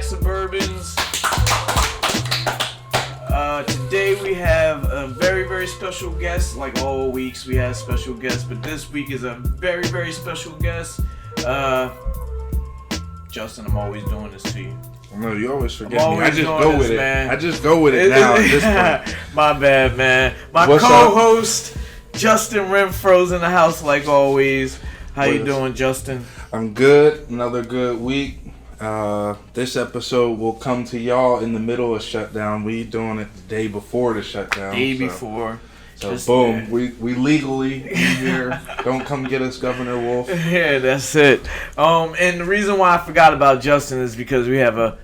back, Suburbans. Today we have a very, very special guest. Like all weeks we have special guests, but this week is a very, very special guest. Justin, I'm always doing this to you. No, you always forget me. I just go with it. Man. I just go with it now at this point. My bad, man. My co-host, Justin Renfro's in the house like always. How you doing, Justin? I'm good. Another good week. This episode will come to y'all in the middle of shutdown. We doing it the day before the shutdown. Before. So boom, we legally in here. Don't come get us, Governor Wolf. Yeah, that's it. And the reason why I forgot about Justin is because we have a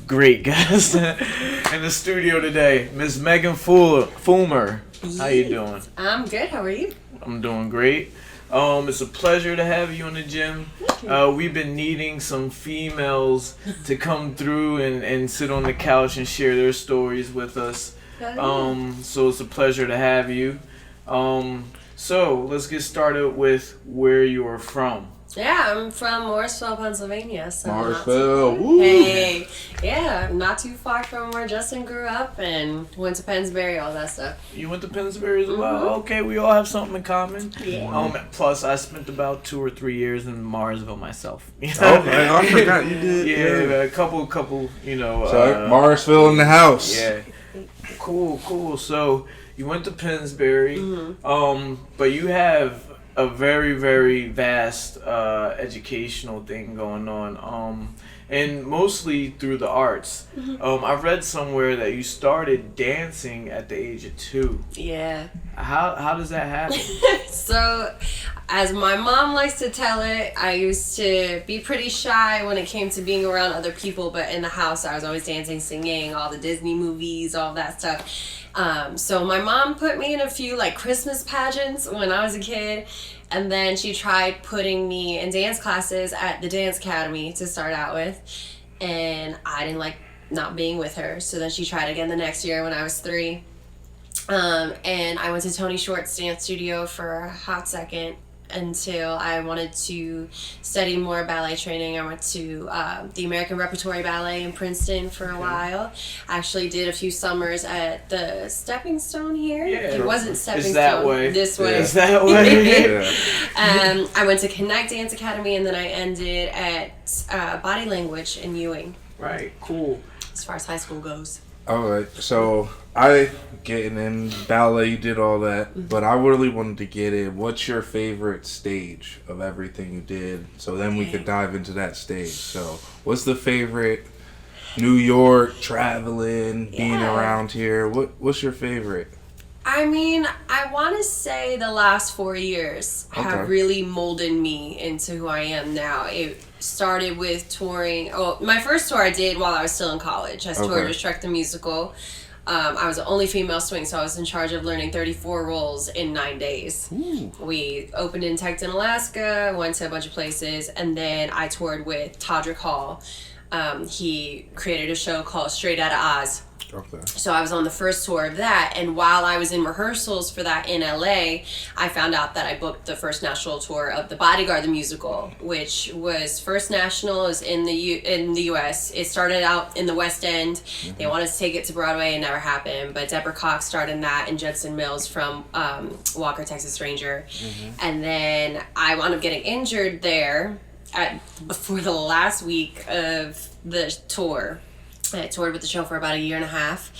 great guest in the studio today, Miss Megan Fulmer. How you doing? I'm good. How are you? I'm doing great. It's a pleasure to have you in the gym. We've been needing some females to come through and sit on the couch and share their stories with us. So it's a pleasure to have you. So let's get started with where you are from. Yeah, I'm from Morrisville, Pennsylvania. So Morrisville. Hey, yeah, not too far from where Justin grew up and went to Pennsbury, all that stuff. You went to Pennsbury as well? Mm-hmm. Okay, we all have something in common. Yeah. Plus, I spent about 2 or 3 years in Morrisville myself. Oh, I forgot you did. Yeah, a couple, you know. So, Morrisville in the house. Yeah. Cool. So, you went to Pennsbury, but you have a very, very vast educational thing going on, and mostly through the arts. I read somewhere that you started dancing at the age of 2. Yeah. How does that happen? So, as my mom likes to tell it, I used to be pretty shy when it came to being around other people, but in the house I was always dancing, singing, all the Disney movies, all that stuff. So my mom put me in a few like Christmas pageants when I was a kid, and then she tried putting me in dance classes at the Dance Academy to start out with, and I didn't like not being with her, so then she tried again the next year when I was 3. And I went to Tony Short's dance studio for a hot second until I wanted to study more ballet training. I went to the American Repertory Ballet in Princeton for a while. I actually did a few summers at the Stepping Stone here. Yeah. It wasn't Stepping It's that Stone. way. This way. It's that way. I went to Connect Dance Academy, and then I ended at Body Language in Ewing. Right, cool. As far as high school goes. Alright, so I getting in ballet, you did all that, but I really wanted to get in, what's your favorite stage of everything you did? So then we could dive into that stage. So what's the favorite New York, traveling, being around here? What's your favorite? I mean, I want to say the last 4 years have really molded me into who I am now. It started with touring. Oh, my first tour I did while I was still in college. I toured with Shrek the Musical. I was the only female swing, so I was in charge of learning 34 roles in 9 days. Ooh. We opened in Tecton, Alaska, went to a bunch of places, and then I toured with Todrick Hall. He created a show called Straight Outta Oz. Okay. So I was on the first tour of that, and while I was in rehearsals for that in LA, I found out that I booked the first national tour of The Bodyguard the Musical, which was first national is in the U.S. It started out in the West End. They wanted to take it to Broadway, it never happened, but Deborah Cox starred in that, and Judson Mills from Walker, Texas Ranger. And then I wound up getting injured there before the last week of the tour. I toured with the show for about 1.5 years,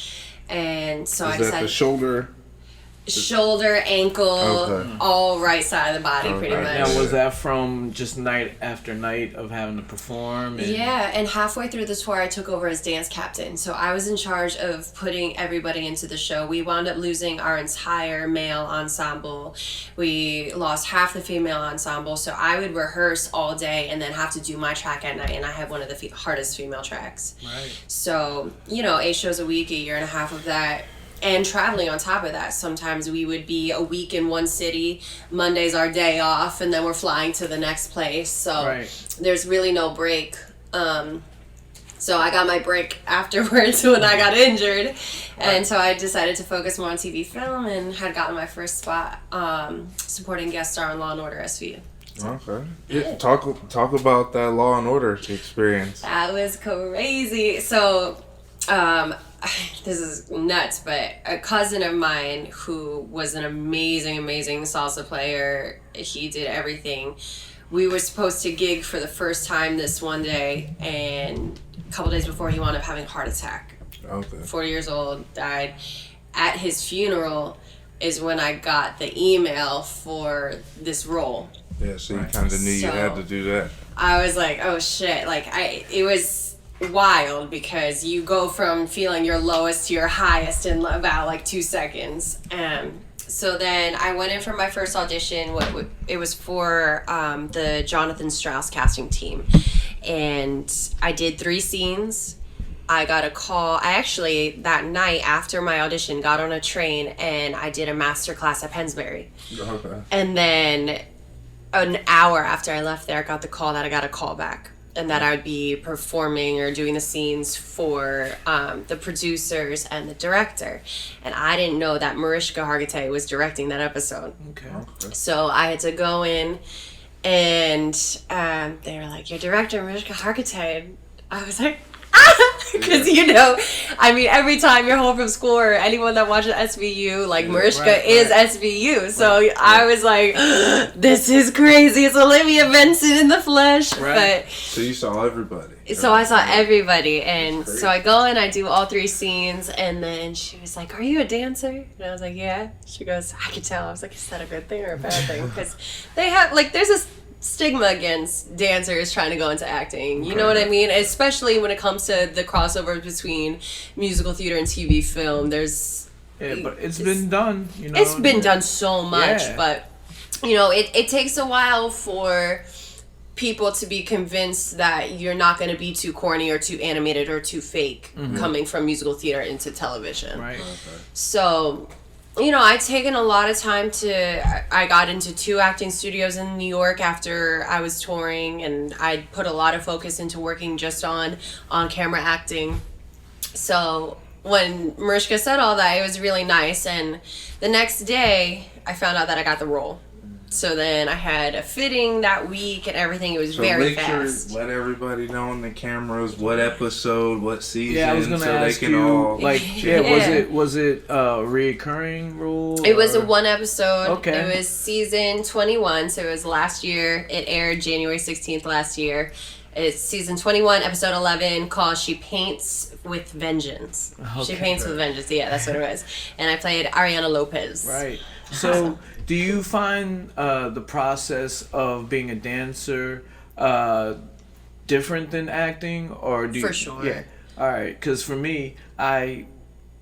and so I decided... Is that the shoulder, ankle, all right side of the body, pretty much. Now, was that from just night after night of having to perform? Yeah, and halfway through the tour, I took over as dance captain. So I was in charge of putting everybody into the show. We wound up losing our entire male ensemble. We lost half the female ensemble. So I would rehearse all day and then have to do my track at night. And I had one of the hardest female tracks. Right. So, 8 shows a week, 1.5 years of that. And traveling on top of that. Sometimes we would be a week in one city, Monday's our day off, and then we're flying to the next place. So there's really no break. So I got my break afterwards when I got injured. And so I decided to focus more on TV film and had gotten my first spot supporting guest star on Law & Order SVU. Okay. Yeah, talk about that Law and Order experience. That was crazy. So, this is nuts, but a cousin of mine who was an amazing salsa player, he did everything. We were supposed to gig for the first time this one day, and a couple days before he wound up having a heart attack. Okay. 40 years old, died. At his funeral is when I got the email for this role. Yeah, so you kind of knew you had to do that. I was like, oh shit, it was wild because you go from feeling your lowest to your highest in about 2 seconds. So then I went in for my first audition. It was for the Jonathan Strauss casting team, and I did 3 scenes. I got a call. I actually, that night after my audition, got on a train and I did a master class at Pennsbury. Okay. And then an hour after I left there, I got the call that I got a call back and that I would be performing or doing the scenes for the producers and the director. And I didn't know that Mariska Hargitay was directing that episode. Okay. So I had to go in and they were like, "Your director, Mariska Hargitay." And I was like, because every time you're home from school or anyone that watches SVU, Mariska is SVU. So I was like, this is crazy. It's Olivia Benson in the flesh. Right. But so you saw everybody. So I saw everybody, and so I go and I do all 3 scenes, and then she was like, "Are you a dancer?" And I was like, "Yeah." She goes, "I could tell." I was like, "Is that a good thing or a bad thing?" Because they have there's a stigma against dancers trying to go into acting. You know what I mean? Especially when it comes to the crossover between musical theater and TV film. But it's been done. It's been done so much, but it takes a while for people to be convinced that you're not going to be too corny or too animated or too fake coming from musical theater into television. Right. So, I'd taken a lot of time I got into 2 acting studios in New York after I was touring, and I put a lot of focus into working just on camera acting. So when Mariska said all that, it was really nice, and the next day I found out that I got the role. So then I had a fitting that week and everything. It was very fast. Sure, let everybody know on the cameras what episode, what season, yeah, I was gonna ask you, was it a recurring role? It was a 1 episode. Okay. It was season 21, so it was last year. It aired January 16th last year. It's season 21, episode 11, called She Paints with Vengeance. Okay. She Paints with Vengeance, yeah, that's what it was. And I played Ariana Lopez. Right. So, do you find the process of being a dancer different than acting? Or do you, For sure. Yeah. All right. Because for me, I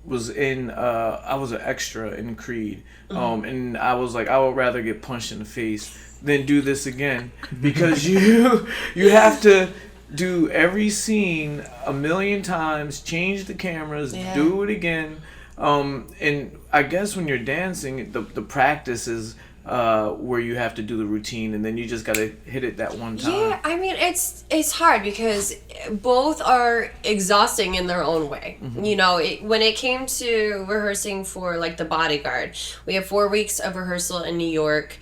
was an extra in Creed. And I was like, I would rather get punched in the face than do this again, because you have to do every scene a million times, change the cameras, do it again. And I guess when you're dancing, the practice is where you have to do the routine, and then you just gotta hit it that one time. Yeah, I mean, it's hard because both are exhausting in their own way. When it came to rehearsing for The Bodyguard, we have 4 weeks of rehearsal in New York,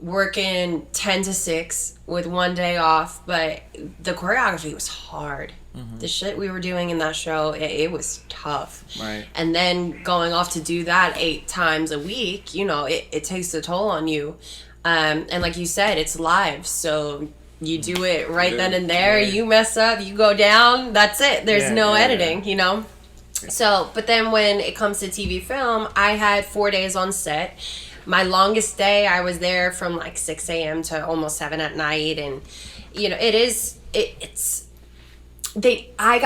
working 10 to 6 with 1 day off, but the choreography was hard. The shit we were doing in that show, it was tough. Right. And then going off to do that 8 times a week, it takes a toll on you. And like you said, it's live, so you do it right then and there. You mess up, you go down, that's it. There's no editing, So, but then when it comes to TV film, I had 4 days on set. My longest day, I was there from 6 a.m. to almost 7 at night, and I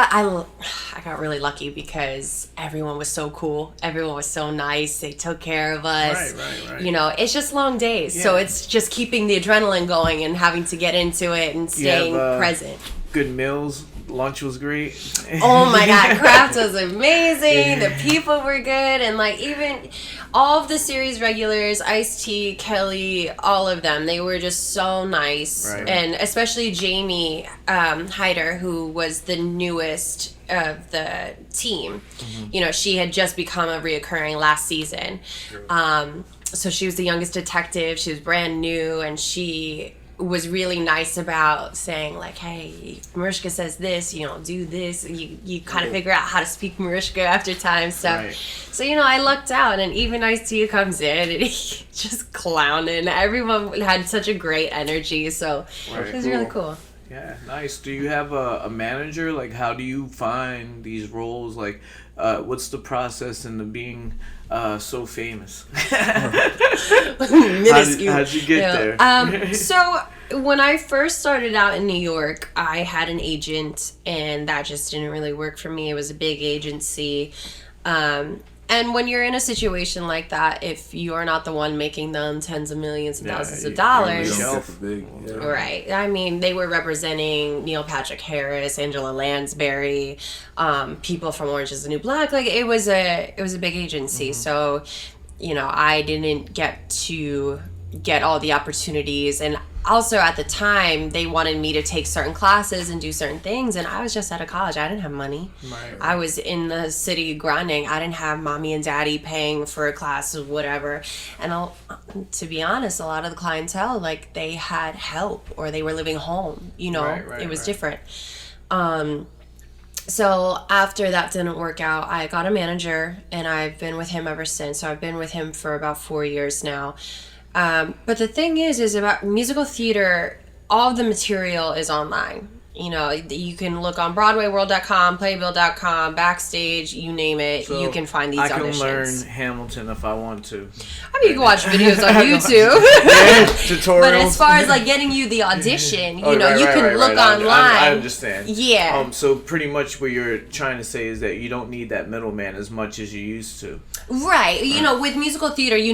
got really lucky because everyone was so cool. Everyone was so nice. They took care of us. Right. It's just long days, so it's just keeping the adrenaline going and having to get into it and staying present. Good meals. Lunch was great. Oh my God, craft was amazing. The people were good, and even all of the series regulars, Ice-T, Kelly, all of them, they were just so nice. Right. And especially Jamie Hyder, who was the newest of the team. She had just become a reoccurring last season. So she was the youngest detective. She was brand new, and she was really nice about saying like, hey, Mariska says this, you know, do this. You kind of figure out how to speak Mariska after time. So, so you know, I lucked out, and even Ice-T comes in and he just clowning. Everyone had such a great energy, so it was really cool. Yeah, nice. Do you have a manager? Like, how do you find these roles? Like, what's the process into being so famous? How'd you get there? So when I first started out in New York, I had an agent, and that just didn't really work for me. It was a big agency. And when you're in a situation like that, if you're not the one making them tens of millions and thousands of dollars, right? I mean, they were representing Neil Patrick Harris, Angela Lansbury, people from Orange Is the New Black. Like it was a big agency, so you know, I didn't get to get all the opportunities. And also at the time, they wanted me to take certain classes and do certain things, and I was just out of college. I didn't have money. Right. I was in the city grinding. I didn't have mommy and daddy paying for a class or whatever. And to be honest, a lot of the clientele, like, they had help or they were living home. You know, it was different. So after that didn't work out, I got a manager, and I've been with him ever since. So I've been with him for about 4 years now. But the thing is about musical theater, all of the material is online. You know, you can look on BroadwayWorld.com, Playbill.com, Backstage, you name it. So you can find these auditions. I can learn Hamilton if I want to. I mean, you can watch videos on YouTube. Tutorials. But as far as like getting you the audition, you know, you can look online. I understand. Yeah. So pretty much what you're trying to say is that you don't need that middleman as much as you used to. Right. You know, with musical theater, you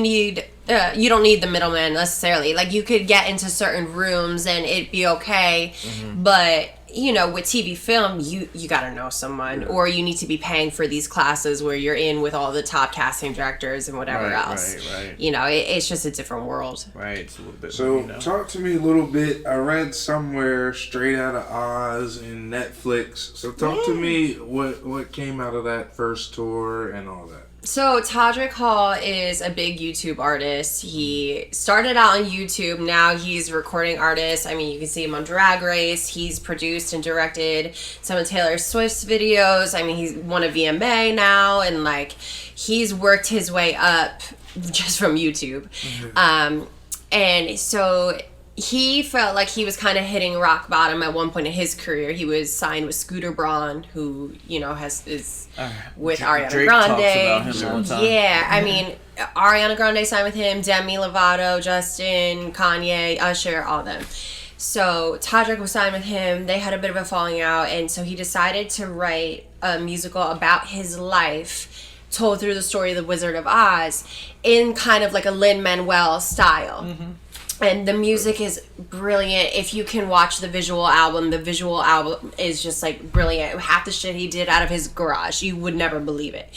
don't need the middleman necessarily. Like, you could get into certain rooms and it'd be okay, but you know, with TV film, you gotta know someone, or you need to be paying for these classes where you're in with all the top casting directors and whatever else. Right. You know, it's just a different world. Right. It's a little bit. So talk to me a little bit. I read somewhere Straight Outta Oz and Netflix. So talk to me what came out of that first tour and all that. So Todrick Hall is a big YouTube artist. He started out on YouTube. Now he's a recording artist. I mean, you can see him on Drag Race. He's produced and directed some of Taylor Swift's videos. I mean, he's won a VMA now, and like, he's worked his way up just from YouTube. And so he felt like he was kind of hitting rock bottom at one point in his career. He was signed with Scooter Braun, who, you know, is with Ariana Drake Grande. Talks about him all the time. Yeah, I mean, Ariana Grande signed with him, Demi Lovato, Justin, Kanye, Usher, all them. So Todrick was signed with him. They had a bit of a falling out, and so he decided to write a musical about his life, told through the story of the Wizard of Oz, in kind of like a Lin-Manuel style. And the music is brilliant. If you can watch the visual album is just like brilliant. Half the shit he did out of his garage, you would never believe it.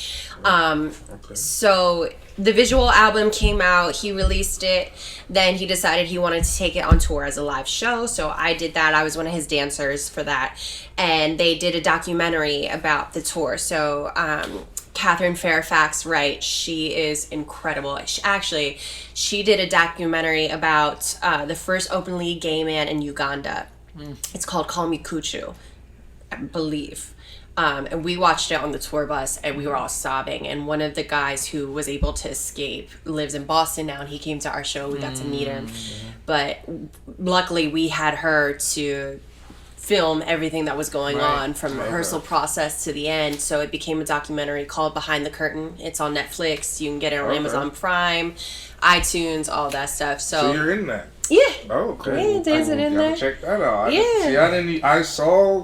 So the visual album came out, he released it, then he decided he wanted to take it on tour as a live show. So I did that. I was one of his dancers for that. And they did a documentary about the tour. So Catherine Fairfax Wright, she is incredible. She did a documentary about the first openly gay man in Uganda. It's called Call Me Kuchu, I believe. And we watched it on the tour bus, and we were all sobbing. And one of the guys who was able to escape lives in Boston now, and he came to our show. We got to meet him. But luckily, we had her to film everything that was going on from rehearsal process to the end. So it became a documentary called Behind the Curtain. It's on Netflix. You can get it on Amazon Prime, iTunes, all that stuff. So you're in that? Yeah. Oh, okay. Yeah, dancing in there. Check that out. Yeah.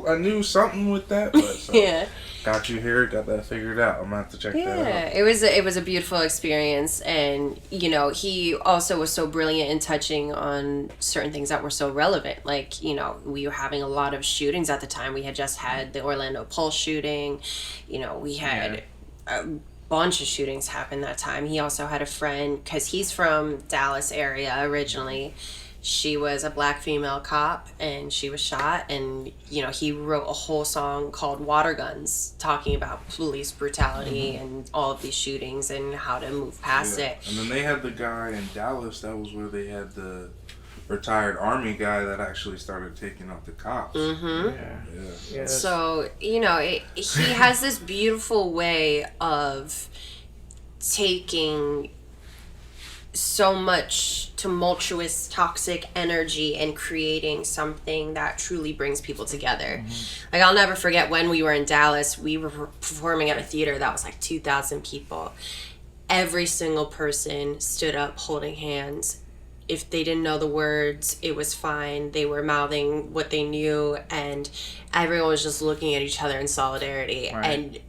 I knew something with that, but so. Yeah. Got you here, got that figured out. I'm gonna have to check that out. Yeah, it was a beautiful experience, and you know, he also was so brilliant in touching on certain things that were so relevant. Like, you know, we were having a lot of shootings at the time. We had just had the Orlando Pulse shooting. You know, we had a bunch of shootings happen that time. He also had a friend, because he's from Dallas area originally. She was a black female cop, and she was shot, and you know, he wrote a whole song called Water Guns, talking about police brutality and all of these shootings and how to move past it. And then they had the guy in Dallas, that was where they had the retired Army guy that actually started taking out the cops. Mm-hmm. Yeah. So, you know, he has this beautiful way of taking so much tumultuous, toxic energy and creating something that truly brings people together. Like, I'll never forget when we were in Dallas, we were performing at a theater that was like 2,000 people. Every single person stood up holding hands. If they didn't know the words, it was fine. They were mouthing what they knew, and everyone was just looking at each other in solidarity. Right. And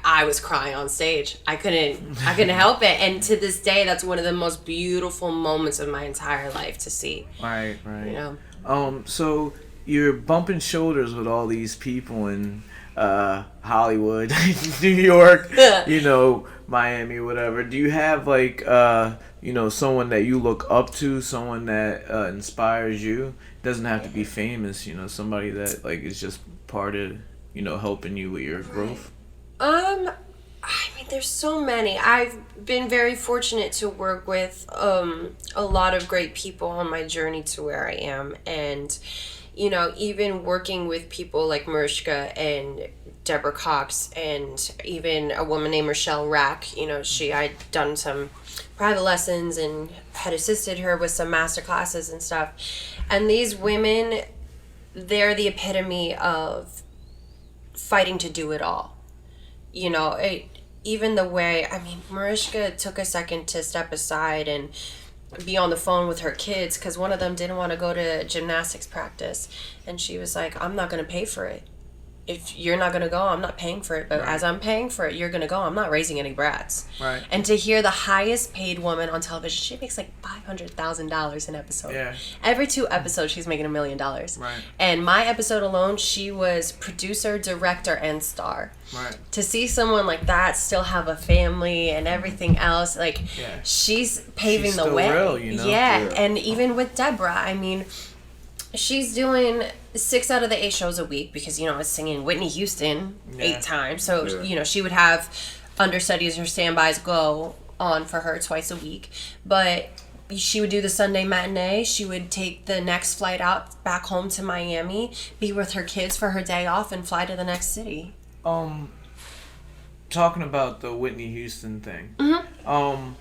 I was crying on stage. I couldn't help it. And to this day, that's one of the most beautiful moments of my entire life to see. Right. You know? So you're bumping shoulders with all these people in Hollywood, New York, you know, Miami, whatever. Do you have like you know, someone that you look up to, someone that inspires you? Doesn't have to be famous, you know, somebody that like is just part of, you know, helping you with your growth. I mean, there's so many. I've been very fortunate to work with a lot of great people on my journey to where I am. And, you know, even working with people like Mariska and Deborah Cox and even a woman named Rochelle Rack, you know, I'd done some private lessons and had assisted her with some master classes and stuff. And these women, they're the epitome of fighting to do it all. You know, even the way, I mean, Mariska took a second to step aside and be on the phone with her kids because one of them didn't want to go to gymnastics practice. And she was like, I'm not going to pay for it. If you're not going to go, I'm not paying for it. But as I'm paying for it, you're going to go. I'm not raising any brats. Right. And to hear the highest paid woman on television, she makes like $500,000 an episode. Yeah. Every 2 episodes, she's making $1 million. Right. And my episode alone, she was producer, director, and star. Right. To see someone like that still have a family and everything else, like, she's paving She's the still way. real, you know? Yeah. And even with Deborah, I mean, she's doing 6 out of the 8 shows a week because, you know, it's singing Whitney Houston 8 times. So, you know, she would have understudies or standbys go on for her twice a week. But she would do the Sunday matinee. She would take the next flight out back home to Miami, be with her kids for her day off, and fly to the next city. Talking about the Whitney Houston thing. Mm-hmm.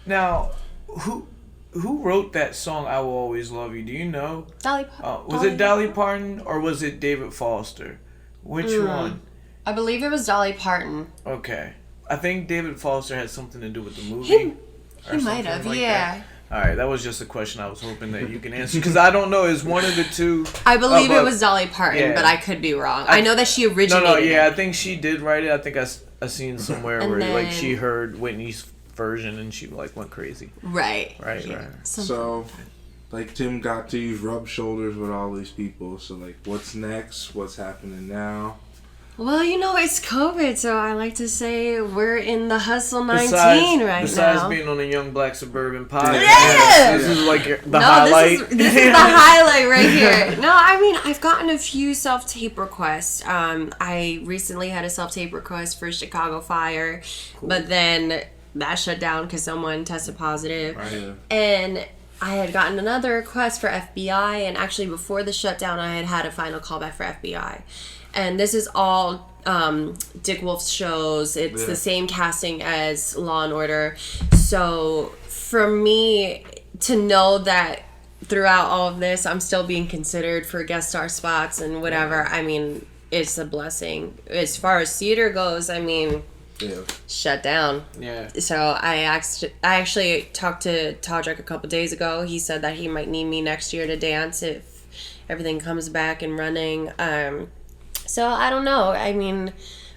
Now, who wrote that song, I Will Always Love You? Do you know? Was it Dolly Parton or was it David Foster? Which one? I believe it was Dolly Parton. Okay. I think David Foster had something to do with the movie. He might have, like yeah. That. All right, that was just a question I was hoping that you can answer because I don't know. Is one of the two? I believe it was Dolly Parton, but I could be wrong. I know that she originated it. I think she did write it. I think I seen somewhere where like she heard Whitney's version and she like went crazy. Right. So, like, Tim got to rub shoulders with all these people. So, like, what's next? What's happening now? Well, you know, it's COVID, so I like to say we're in the hustle 19 right now. Besides being on a Young Black Suburban podcast, yeah! This is like the highlight. This is the highlight right here. No, I mean, I've gotten a few self-tape requests. I recently had a self-tape request for Chicago Fire, but then that shut down because someone tested positive. Right. And I had gotten another request for FBI, and actually before the shutdown, I had a final callback for FBI. And this is all Dick Wolf's shows. It's the same casting as Law and Order. So for me to know that throughout all of this, I'm still being considered for guest star spots and whatever, I mean, it's a blessing. As far as theater goes, I mean, shut down. Yeah. So I actually talked to Todrick a couple days ago. He said that he might need me next year to dance if everything comes back and running. So I don't know. I mean,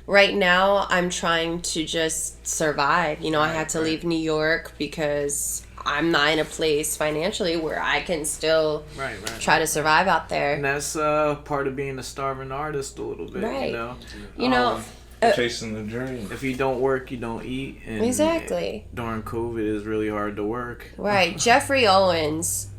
right now I'm trying to just survive. You know, I had to leave New York because I'm not in a place financially where I can still try to survive out there. And that's part of being a starving artist a little bit, you know? You know, chasing the dream. If you don't work, you don't eat. And exactly. During COVID, it's really hard to work. Right. Jeffrey Owens,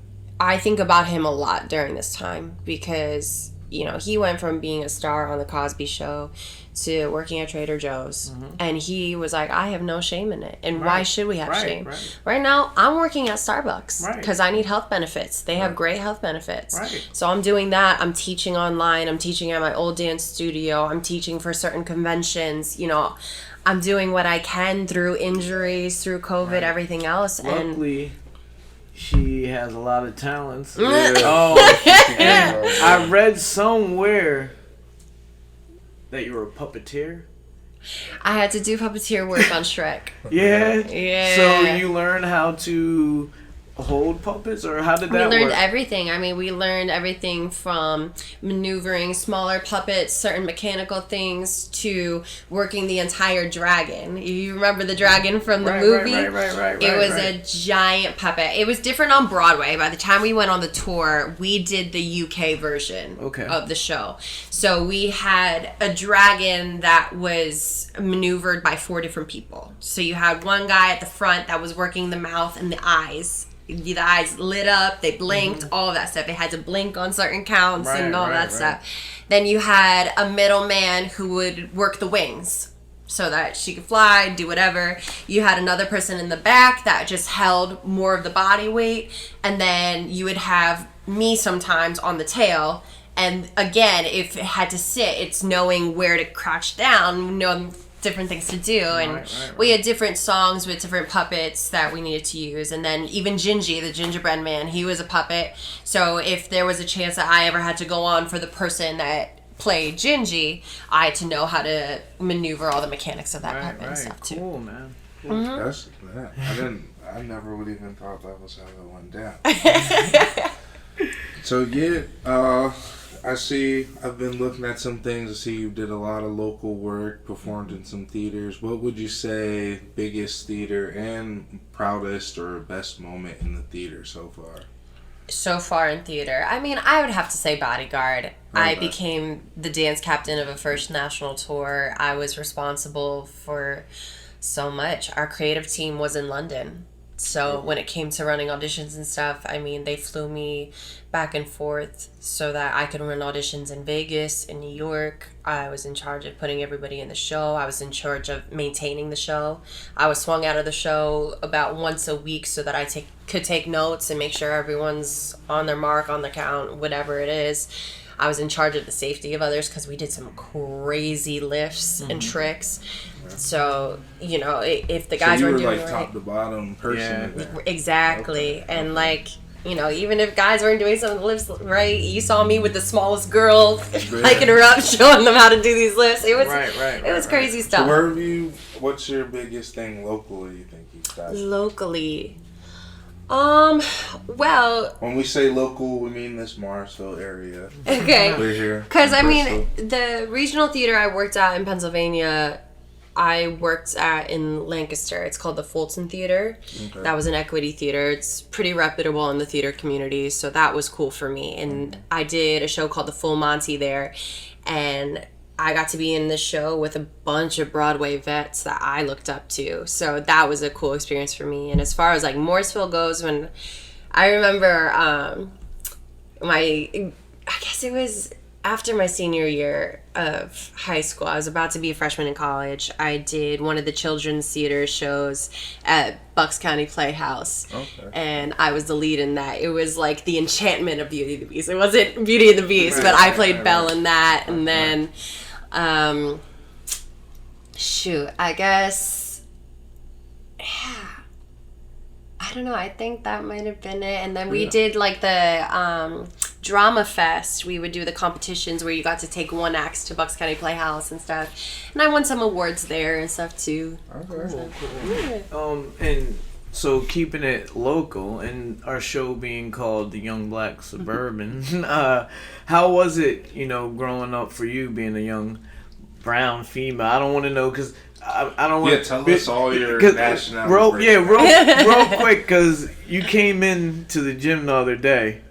I think about him a lot during this time because, you know, he went from being a star on The Cosby Show to working at Trader Joe's. And he was like, I have no shame in it. And why should we have shame? Right now, I'm working at Starbucks because I need health benefits. They have great health benefits. So I'm doing that. I'm teaching online. I'm teaching at my old dance studio. I'm teaching for certain conventions. You know, I'm doing what I can through injuries, through COVID, everything else. Luckily, she has a lot of talents. Yeah. And I read somewhere that you were a puppeteer. I had to do puppeteer work on Shrek. Yeah. So you learned how to hold puppets, or how did that work? We learned everything. I mean, we learned everything from maneuvering smaller puppets, certain mechanical things, to working the entire dragon. You remember the dragon from the movie? It was a giant puppet. It was different on Broadway. By the time we went on the tour, we did the UK version of the show. So we had a dragon that was maneuvered by 4 different people. So you had one guy at the front that was working the mouth and the eyes. The eyes lit up, they blinked, all of that stuff. They had to blink on certain counts and all that stuff. Then you had a middleman who would work the wings so that she could fly, do whatever. You had another person in the back that just held more of the body weight. And then you would have me sometimes on the tail. And again, if it had to sit, it's knowing where to crouch down, knowing different things to do, and we had different songs with different puppets that we needed to use. And then even Gingy, the gingerbread man, he was a puppet. So if there was a chance that I ever had to go on for the person that played Gingy, I had to know how to maneuver all the mechanics of that puppet and stuff too. Cool, man. That's that. I never would even thought that was how it went down. So I see, I've been looking at some things. I see you did a lot of local work, performed in some theaters. What would you say biggest theater and proudest or best moment in the theater so far? So far in theater, I mean, I would have to say Bodyguard. I became the dance captain of a first national tour. I was responsible for so much. Our creative team was in London. So when it came to running auditions and stuff, I mean, they flew me back and forth so that I could run auditions in Vegas, in New York. I was in charge of putting everybody in the show. I was in charge of maintaining the show. I was swung out of the show about once a week so that I could take notes and make sure everyone's on their mark, on the count, whatever it is. I was in charge of the safety of others because we did some crazy lifts and tricks. So, you know, if the guys weren't doing it right. So you were like top to bottom person. Yeah, exactly. And like, you know, even if guys weren't doing some of the lifts right, you saw me with the smallest girl hiking her up, showing them how to do these lifts. It was it was crazy stuff. So what's your biggest thing locally you think you've got? Locally? Well, when we say local, we mean this Morrisville area. Okay. We're here. Because, I mean, the regional theater I worked at in Pennsylvania, I worked at in Lancaster. It's called the Fulton Theater. Okay. That was an equity theater. It's pretty reputable in the theater community, so that was cool for me. And I did a show called The Full Monty there, and I got to be in this show with a bunch of Broadway vets that I looked up to. So that was a cool experience for me. And as far as like Morrisville goes, when I remember I guess it was after my senior year of high school, I was about to be a freshman in college. I did one of the children's theater shows at Bucks County Playhouse. Okay. And I was the lead in that. It was like the enchantment of Beauty and the Beast. It wasn't Beauty and the Beast, but I played Belle in that. And then, I guess, I don't know. I think that might have been it. And then we did like the Drama Fest. We would do the competitions where you got to take one act to Bucks County Playhouse and stuff. And I won some awards there and stuff too. Cool. Yeah. And so keeping it local and our show being called The Young Black Suburban, how was it, growing up for you being a young brown female? I don't want to know because I don't want to... Yeah, tell us all your nationality. Real quick, because you came in to the gym the other day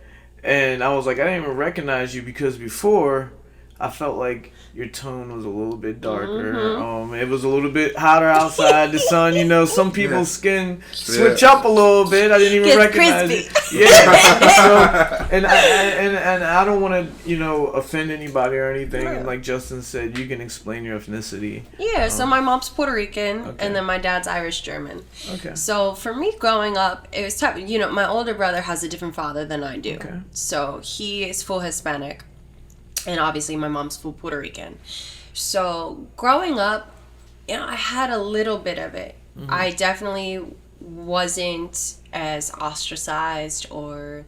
and I was like, I didn't even recognize you because before I felt like your tone was a little bit darker. It was a little bit hotter outside. The sun, some people's skin switch up a little bit. I didn't even recognize it. Yeah. So, and I don't want to, offend anybody or anything. No. And like Justin said, you can explain your ethnicity. Yeah, so my mom's Puerto Rican, Okay. and then my dad's Irish German. Okay. So for me growing up, it was tough. My older brother has a different father than I do. Okay. So he is full Hispanic, and obviously my mom's full Puerto Rican. So growing up, I had a little bit of it. Mm-hmm. I definitely wasn't as ostracized or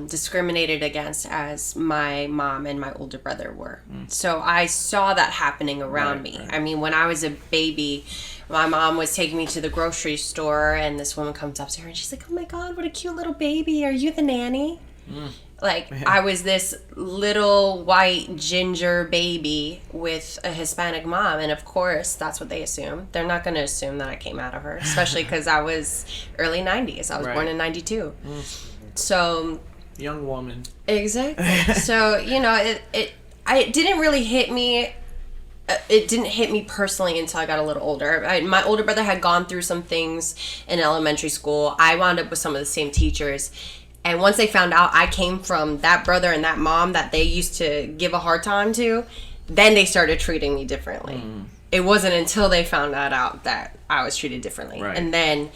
discriminated against as my mom and my older brother were. So I saw that happening around me. Right. I mean, when I was a baby, my mom was taking me to the grocery store, and this woman comes up to her and she's like, "Oh my God, what a cute little baby. Are you the nanny?" Like, I was this little white ginger baby with a Hispanic mom, and of course, that's what they assume. They're not going to assume that I came out of her, especially because I was early 90s. I was born in 92. So... young woman. Exactly. So, it didn't really hit me. It didn't hit me personally until I got a little older. My older brother had gone through some things in elementary school. I wound up with some of the same teachers. And once they found out I came from that brother and that mom that they used to give a hard time to, then they started treating me differently. It wasn't until they found that out that I was treated differently. Right. And then,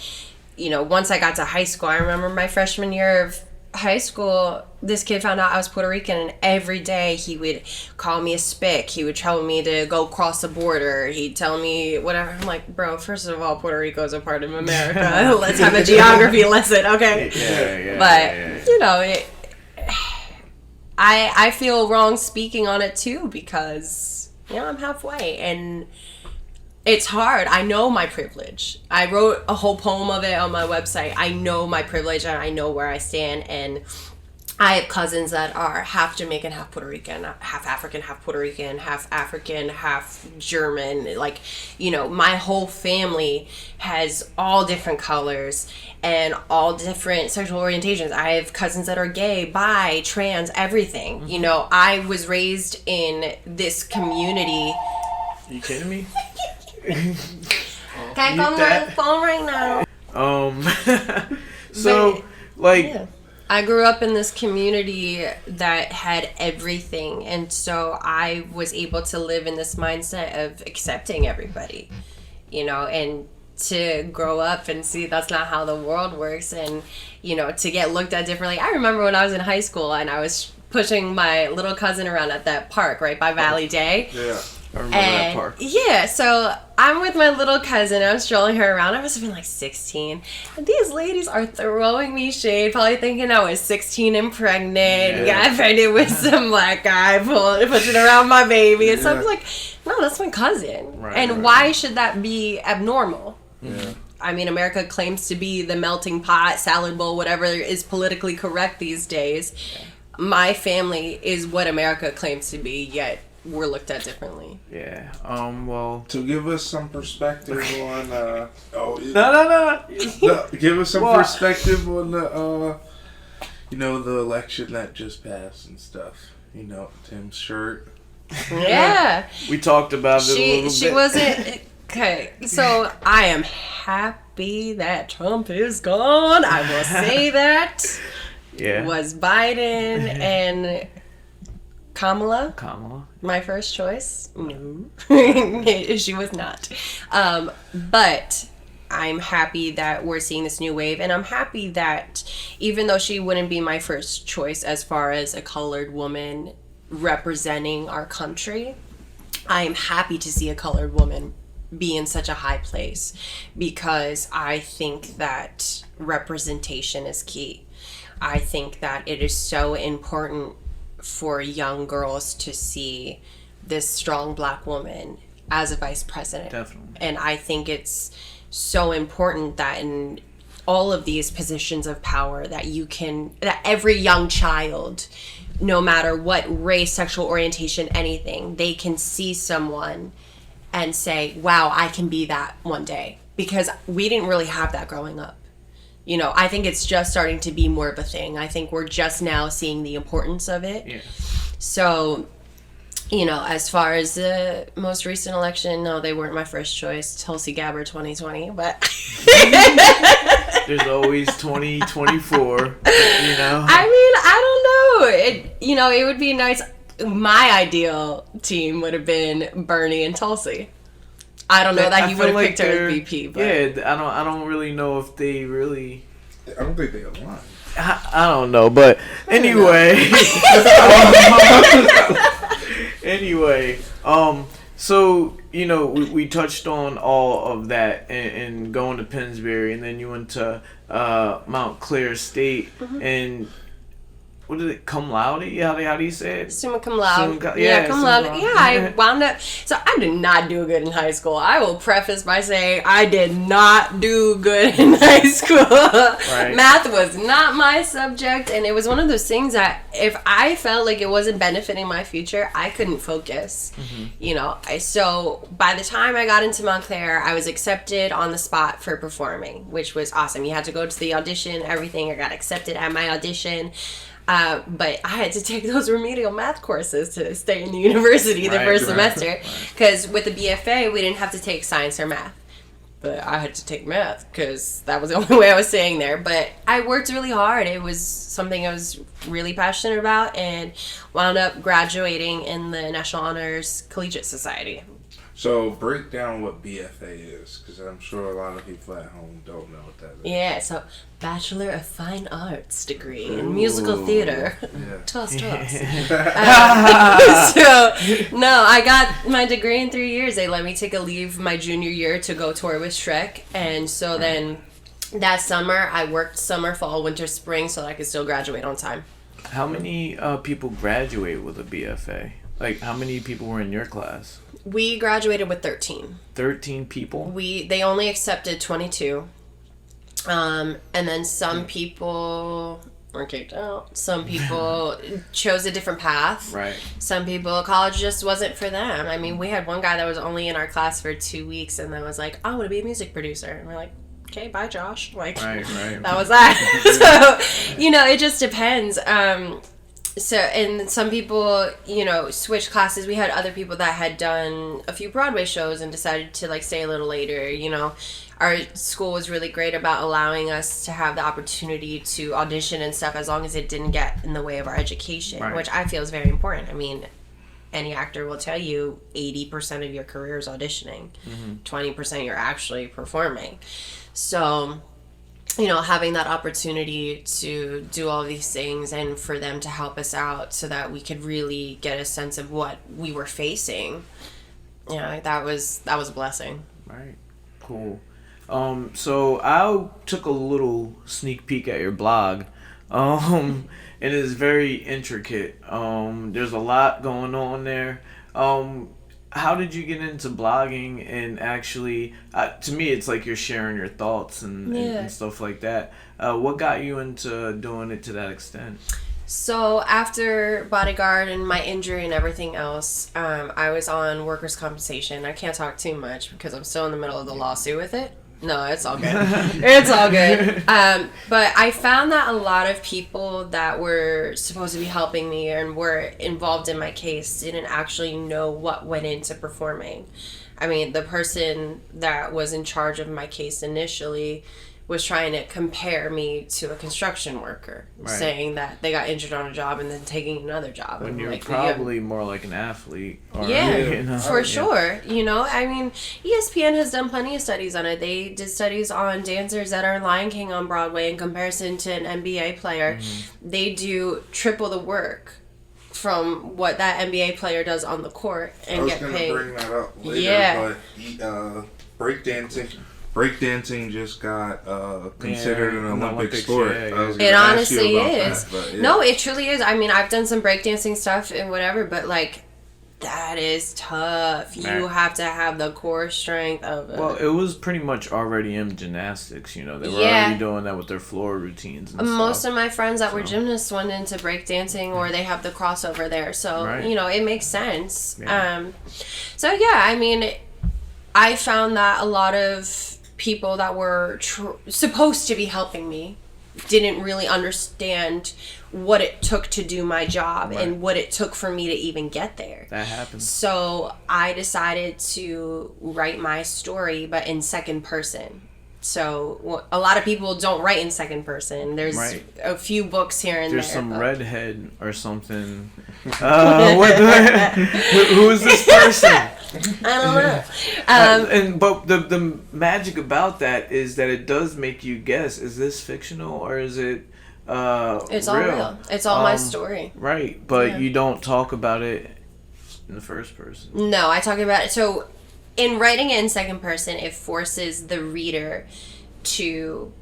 once I got to high school, I remember my freshman year of high school, this kid found out I was Puerto Rican, and every day he would call me a spick. He would tell me to go cross the border. He'd tell me whatever. I'm like, bro, first of all, Puerto Rico is a part of America. Let's have a geography lesson, okay? I feel wrong speaking on it too, because I'm halfway, and it's hard. I know my privilege. I wrote a whole poem of it on my website. I know my privilege, and I know where I stand. And I have cousins that are half Jamaican, half Puerto Rican, half African, half Puerto Rican, half African, half German. Like, my whole family has all different colors and all different sexual orientations. I have cousins that are gay, bi, trans, everything. I was raised in this community. Are you kidding me? Can't go on my phone right now. I grew up in this community that had everything, and so I was able to live in this mindset of accepting everybody, and to grow up and see that's not how the world works, and to get looked at differently. I remember when I was in high school and I was pushing my little cousin around at that park right by Valley Day. Yeah. I remember that park. Yeah, so I'm with my little cousin. I'm strolling her around. I must have been like 16. And these ladies are throwing me shade, probably thinking I was 16 and pregnant. Got pregnant with some black guy pushing around my baby. And so I was like, no, that's my cousin. Why should that be abnormal? Yeah. I mean, America claims to be the melting pot, salad bowl, whatever is politically correct these days. Yeah. My family is what America claims to be, yet we're looked at differently. Yeah. Well, to give us some perspective on No. Give us some perspective on the the election that just passed and stuff. Tim's shirt. Yeah. We talked about it a little bit. She wasn't okay. So I am happy that Trump is gone. I will say that. Yeah. Was Biden and Kamala my first choice? No. She was not. But I'm happy that we're seeing this new wave, and I'm happy that even though she wouldn't be my first choice as far as a colored woman representing our country, I am happy to see a colored woman be in such a high place, because I think that representation is key. I think that it is so important for young girls to see this strong black woman as a vice president. Definitely. And I think it's so important that in all of these positions of power that every young child, no matter what race, sexual orientation, anything, they can see someone and say, wow, I can be that one day. Because we didn't really have that growing up. I think it's just starting to be more of a thing. I think we're just now seeing the importance of it. Yeah. So As far as the most recent election, no, they weren't my first choice. Tulsi Gabbard 2020, but There's always 2024, I mean, I don't know. It would be nice. My ideal team would have been Bernie and Tulsi. I don't know that he would have picked her as VP, but yeah, I don't really know if they really. I don't think they align. I don't know, but anyway. Anyway, so we touched on all of that and going to Pennsbury, and then you went to Montclair State, and what is it, cum laude? How do you say it? Summa cum laude. Yeah, cum laude. Yeah, I wound up. So I did not do good in high school. I will preface by saying I did not do good in high school. Right. Math was not my subject, and it was one of those things that if I felt like it wasn't benefiting my future, I couldn't focus. Mm-hmm. So by the time I got into Montclair, I was accepted on the spot for performing, which was awesome. You had to go to the audition, everything. I got accepted at my audition. But I had to take those remedial math courses to stay in the university the first semester. Because with the B.F.A, we didn't have to take science or math. But I had to take math because that was the only way I was staying there. But I worked really hard. It was something I was really passionate about and wound up graduating in the National Honors Collegiate Society. So break down what B.F.A is, because I'm sure a lot of people at home don't know what that is. Yeah, so Bachelor of Fine Arts degree in musical theater. Yeah. Toss. So, no, I got my degree in 3 years. They let me take a leave my junior year to go tour with Shrek. And so then that summer, I worked summer, fall, winter, spring so that I could still graduate on time. How many people graduate with a B.F.A? Like, how many people were in your class? We graduated with 13. 13 people? They only accepted 22. And then some people were kicked out. Some people chose a different path. Right. Some people, college just wasn't for them. I mean, we had one guy that was only in our class for 2 weeks and then was like, I want to be a music producer. And we're like, okay, bye, Josh. Like, right. That was that. So, it just depends. So, and some people, switch classes. We had other people that had done a few Broadway shows and decided to, stay a little later, Our school was really great about allowing us to have the opportunity to audition and stuff as long as it didn't get in the way of our education, which I feel is very important. I mean, any actor will tell you 80% of your career is auditioning. 20% you're actually performing. So, having that opportunity to do all these things and for them to help us out so that we could really get a sense of what we were facing, that was a blessing. Right. Cool. So I took a little sneak peek at your blog. It is very intricate. There's a lot going on there. How did you get into blogging and actually, to me, it's like you're sharing your thoughts and stuff like that. What got you into doing it to that extent? So after Bodyguard and my injury and everything else, I was on workers' compensation. I can't talk too much because I'm still in the middle of the lawsuit with it. No, it's all good. It's all good. But I found that a lot of people that were supposed to be helping me and were involved in my case didn't actually know what went into performing. I mean, the person that was in charge of my case initially was trying to compare me to a construction worker, saying that they got injured on a job and then taking another job. When you're probably more like an athlete. Or, for sure. I mean, ESPN has done plenty of studies on it. They did studies on dancers that are in Lion King on Broadway in comparison to an NBA player. They do triple the work from what that NBA player does on the court and get paid. I was going to bring that up later, but breakdancing just got considered an Olympic sport. It honestly is. No, it truly is. I mean, I've done some breakdancing stuff and whatever, but that is tough. You have to have the core strength of it. Well, it was pretty much already in gymnastics, They were already doing that with their floor routines and Most stuff. of my friends that were gymnasts went into breakdancing or they have the crossover there. So, it makes sense. Yeah. I mean, I found that a lot of people that were supposed to be helping me didn't really understand what it took to do my job and what it took for me to even get there. That happens. So I decided to write my story, but in second person. So a lot of people don't write in second person. There's a few books here and There's there. some redhead or something. Who is this person? I don't know. But the magic about that is that it does make you guess: is this fictional or is it it's real? all real. It's all my story. Right, but you don't talk about it in the first person. No, I talk about it. So in writing it in second person, it forces the reader to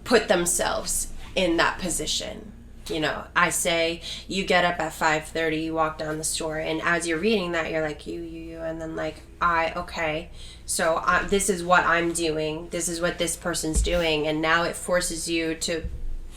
put themselves in that position. You know, I say, you get up at 5:30, you walk down the store, and as you're reading that, you're like, you, and then like, okay, so this is what I'm doing, this is what this person's doing, and now it forces you to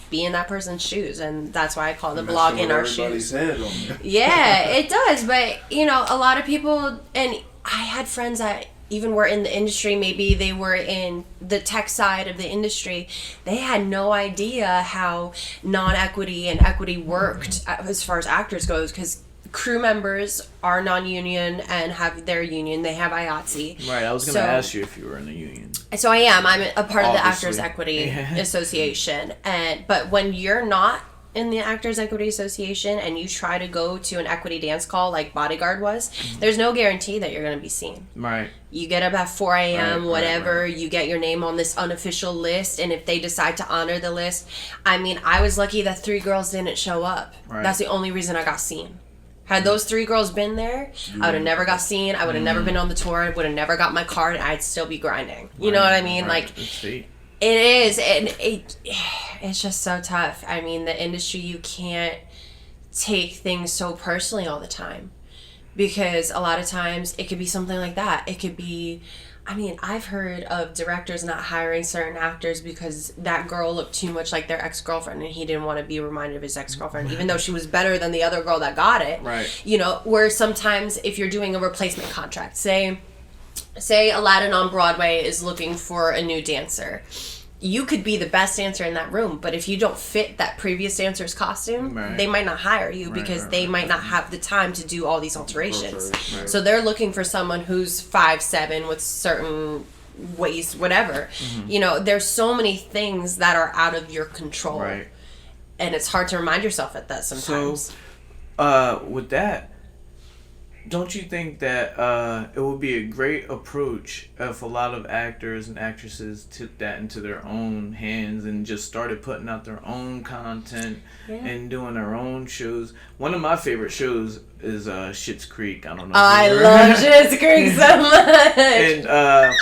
be in that person's shoes, and that's why I call the blog In Our Shoes. Yeah, it does, but, you know, a lot of people, and I had friends that even were in the industry, maybe they were in the tech side of the industry, they had no idea how NonEquity and equity worked as far as actors goes, because crew members are non-union and have their union. They have IATSE. Right, I was going to ask you if you were in a union. So I am. I'm a part of the Obviously. Actors Equity Association. But when you're not in the Actors Equity Association and you try to go to an equity dance call like Bodyguard was, there's no guarantee that you're going to be seen. Right. You get up at 4 a.m., whatever, you get your name on this unofficial list, and if they decide to honor the list, I mean, I was lucky that 3 girls didn't show up. Right. That's the only reason I got seen. Had those 3 girls been there, I would have never got seen, I would have never been on the tour, I would have never got my card, and I'd still be grinding. You know what I mean? Right. Like, It's fate. it is, and it's just so tough. I mean, the industry, you can't take things so personally all the time, because a lot of times it could be something like that. It could be, I mean, I've heard of directors not hiring certain actors because that girl looked too much like their ex-girlfriend and he didn't want to be reminded of his ex-girlfriend, even though she was better than the other girl that got it. Right. You know, where sometimes if you're doing a replacement contract, say Aladdin on Broadway is looking for a new dancer. You could be the best dancer in that room, but if you don't fit that previous dancer's costume, they might not hire you because they might not have the time to do all these alterations. Right. So they're looking for someone who's 5'7" with certain waist, whatever. You know, there's so many things that are out of your control. Right. And it's hard to remind yourself of that sometimes. So, with that, don't you think that it would be a great approach if a lot of actors and actresses took that into their own hands and just started putting out their own content and doing their own shows? One of my favorite shows is Schitt's Creek. I don't know. I love Schitt's Creek so much. And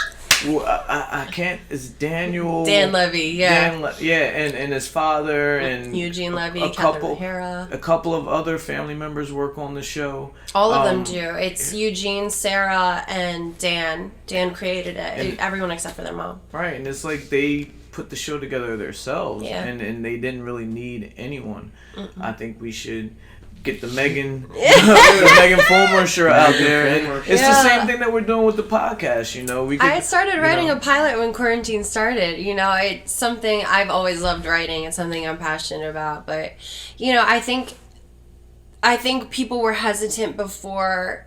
I can't. It's Dan Levy, and his father and Eugene Levy, a Catherine couple, O'Hara. A couple of other family members work on the show. All of them do. It's Eugene, Sarah, and Dan. Dan created it. Everyone except for their mom. Right, and it's like they put the show together themselves, and they didn't really need anyone. I think we should get the Megan Fulmer shirt out there, and it's the same thing that we're doing with the podcast. You know, I started writing a pilot when quarantine started. You know, it's something I've always loved writing. It's something I'm passionate about. But you know, I think people were hesitant before,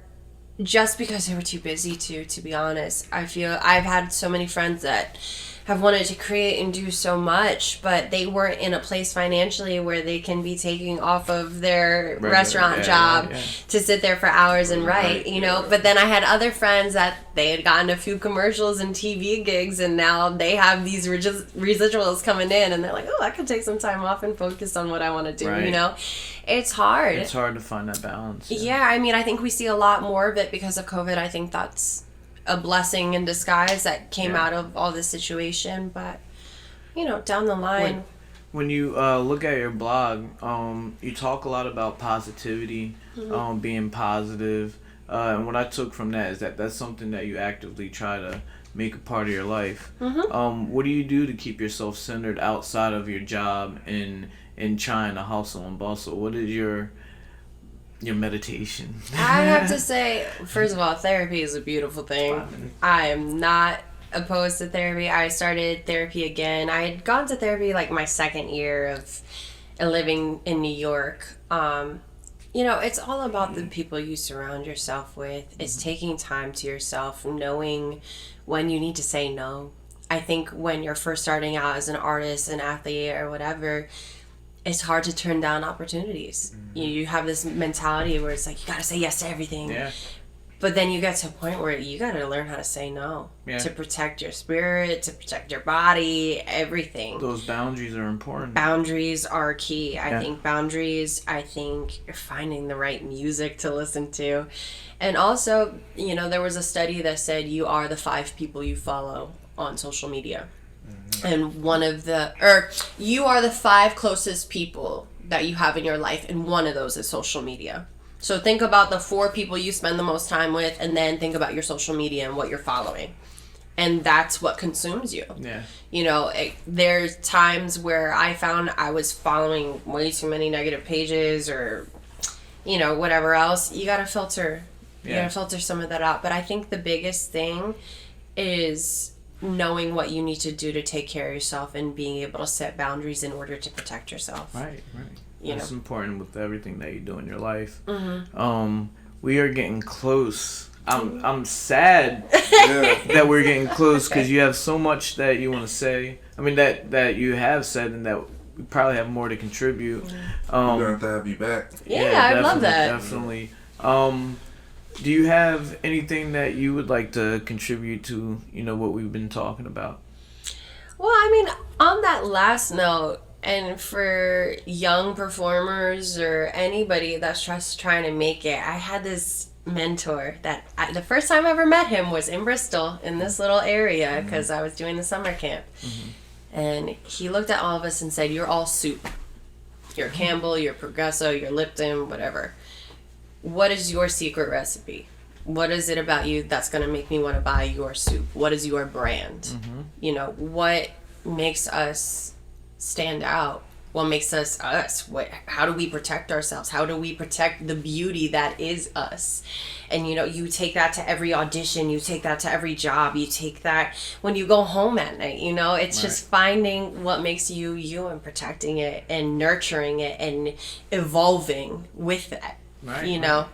just because they were too busy to be honest. I feel I've had so many friends that have wanted to create and do so much, but they weren't in a place financially where they can be taking off of their restaurant job to sit there for hours and write, you know. But then I had other friends that they had gotten a few commercials and TV gigs, and now they have these residuals coming in, and they're like, oh, I could take some time off and focus on what I want to do, you know. It's hard. It's hard to find that balance. Yeah, I mean, I think we see a lot more of it because of COVID. I think that's a blessing in disguise that came out of all this situation, but you know, down the line, when you look at your blog, you talk a lot about positivity, being positive, and what I took from that is that that's something that you actively try to make a part of your life. What do you do to keep yourself centered outside of your job and trying to hustle and bustle? What is your meditation? I have to say, first of all, therapy is a beautiful thing. I am not opposed to therapy. I started therapy again. I had gone to therapy like my second year of living in New York. You know, it's all about the people you surround yourself with. It's taking time to yourself, knowing when you need to say no. I think when you're first starting out as an artist, an athlete, or whatever, it's hard to turn down opportunities. You have this mentality where it's like, you gotta say yes to everything. Yeah. But then you get to a point where you gotta learn how to say no. Yeah. To protect your spirit, to protect your body, everything. Those boundaries are important. Boundaries are key. I Yeah. think boundaries, I think you're finding the right music to listen to. And also, you know, there was a study that said you are the 5 people you follow on social media. And you are the 5 closest people that you have in your life, and one of those is social media. So think about the 4 people you spend the most time with, and then think about your social media and what you're following. And that's what consumes you. Yeah. You know, there's times where I found I was following way too many negative pages or, you know, whatever else. You gotta filter. You gotta filter some of that out. But I think the biggest thing is knowing what you need to do to take care of yourself and being able to set boundaries in order to protect yourself. Right. You That's know. important with everything that you do in your life. Mm-hmm. We are getting close. I'm sad that we're getting close because you have so much that you want to say. I mean that you have said, and that we probably have more to contribute. We're gonna have to have you back. Yeah, I'd love that. Definitely. Do you have anything that you would like to contribute to, you know, what we've been talking about? Well, I mean, on that last note, and for young performers or anybody that's just trying to make it, I had this mentor that the first time I ever met him was in Bristol, in this little area, because I was doing the summer camp. And he looked at all of us and said, "You're all soup. You're Campbell, you're Progresso, you're Lipton, whatever. What is your secret recipe? What is it about you that's going to make me want to buy your soup? What is your brand? You know, what makes us stand out? What makes us us? How do we protect ourselves? How do we protect the beauty that is us?" And, you know, you take that to every audition. You take that to every job. You take that when you go home at night. You know, it's just finding what makes you you and protecting it and nurturing it and evolving with that. You know,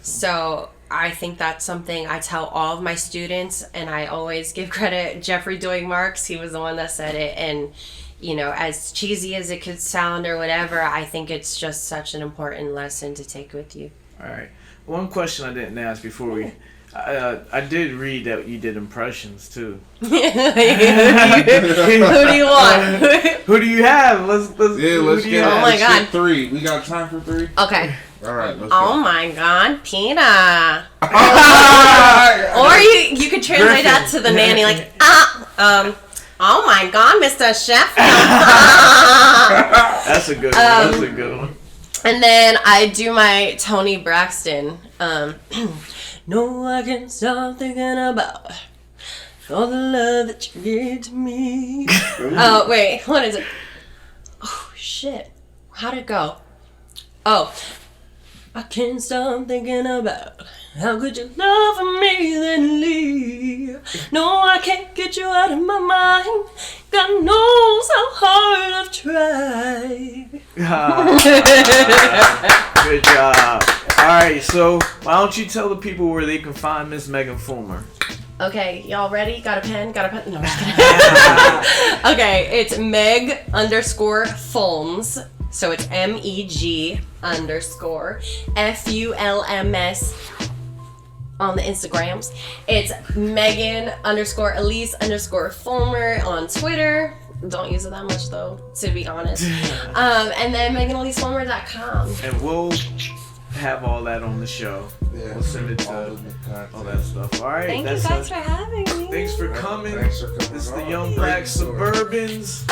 so I think that's something I tell all of my students, and I always give credit. Jeffrey Doig Marks, he was the one that said it, and you know, as cheesy as it could sound or whatever, I think it's just such an important lesson to take with you. All right. One question I didn't ask before we. I did read that you did impressions too. Who do you want? Who do you have? Let's get it. Oh my God. 3. We got time for 3? Okay. All right, let's Oh go. my God, Pina. Or you could translate that to the nanny, like, oh my God, Mr. Chef. That's a good one. That's a good one. And then I do my Tony Braxton. No, I can't stop thinking about all the love that you gave to me. Oh, wait, what is it? Oh, shit. How'd it go? Oh, I can't stop thinking about how could you love me then leave. No, I can't get you out of my mind. God knows how hard I've tried. Good job. All right, so why don't you tell the people where they can find Miss Megan Fulmer? Okay, y'all ready? Got a pen? No, I'm just kidding. Okay, it's Meg_Fulms. So it's MEG_FULMS on the Instagrams. It's Megan_Elise_Fulmer on Twitter. Don't use it that much though, to be honest. And then MeganEliseFulmer.com. And we'll have all that on the show. Yeah. We'll send it to all that stuff. All right. Thank you guys for having me. Thanks for coming. Thanks for coming. This is the on. Young Great Black story. Suburbans.